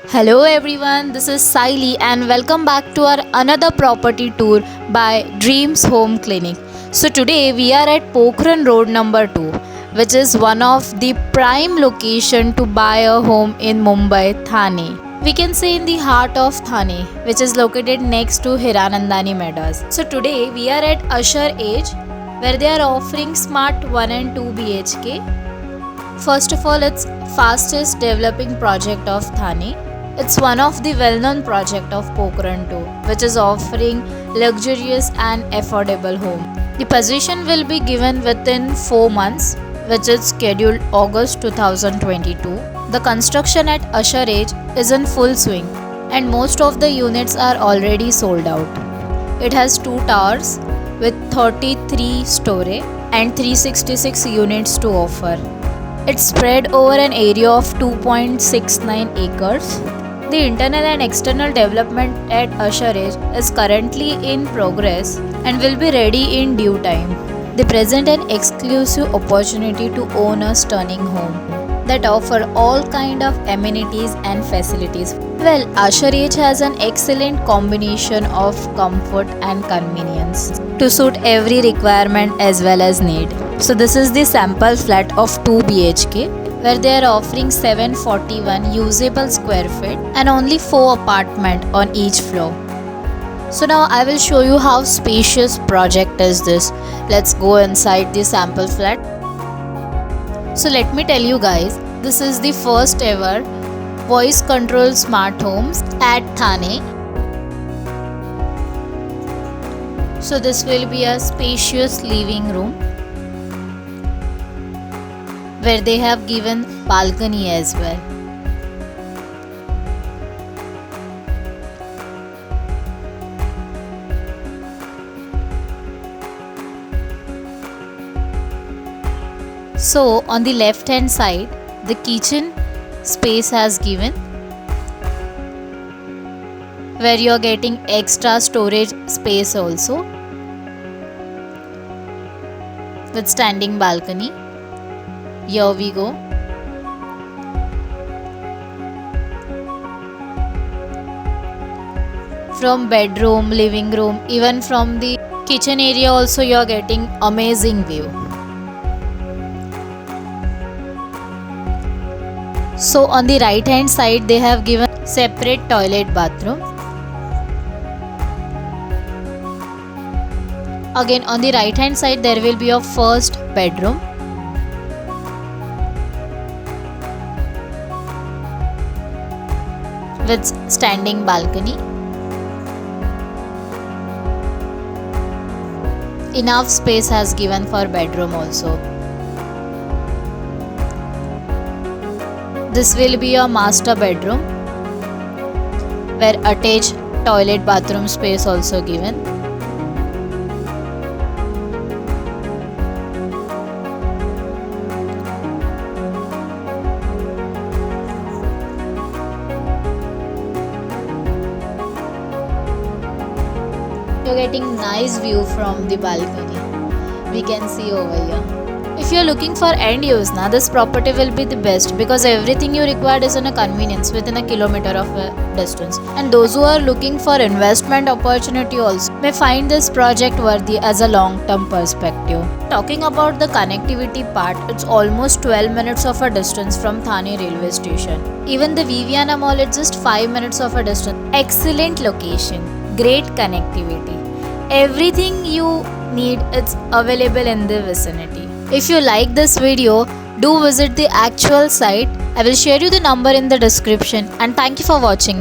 Hello everyone, this is Saili and welcome back to our another property tour by Dreams Home Clinic. So today we are at Pokhran Road number 2, which is one of the prime location to buy a home in Mumbai, Thane. We can say in the heart of Thane, which is located next to Hiranandani Meadows. So today we are at Usher Age, where they are offering smart 1 and 2 BHK. First of all, it's fastest developing project of Thane. It's one of the well-known project of Pokhran too, which is offering luxurious and affordable home. The possession will be given within 4 months, which is scheduled August 2022. The construction at Usher Age is in full swing and most of the units are already sold out. It has 2 towers with 33 story and 366 units to offer. It's spread over an area of 2.69 acres. The internal and external development at Usher Age is currently in progress and will be ready in due time. They present an exclusive opportunity to own a stunning home that offer all kind of amenities and facilities. Well, Usher Age has an excellent combination of comfort and convenience to suit every requirement as well as need. So this is the sample flat of 2 BHK where they are offering 741 usable square feet and only 4 apartment on each floor. So now I will show you how spacious project is this. Let's go inside the sample flat. So let me tell you guys, this is the first ever voice control smart homes at Thane. So this will be a spacious living room where they have given balcony as well. So on the left hand side, the kitchen space has given where you are getting extra storage space also with standing balcony. Here we go. From bedroom, living room, even from the kitchen area also you are getting amazing view. So on the right hand side they have given separate toilet bathroom. Again on the right hand side there will be a first bedroom. With standing balcony. Enough space has given for bedroom also. This will be a master bedroom where attached toilet bathroom space also given. You're getting nice view from the balcony. We can see over here. If you're looking for end use now, this property will be the best because everything you require is in a convenience within a kilometer of a distance. And those who are looking for investment opportunity also may find this project worthy as a long-term perspective. Talking about the connectivity part, it's almost 12 minutes of a distance from Thane railway station. Even the Viviana Mall is just 5 minutes of a distance. Excellent location, great connectivity. Everything you need is available in the vicinity. If you like this video, do visit the actual site. I will share you the number in the description and thank you for watching.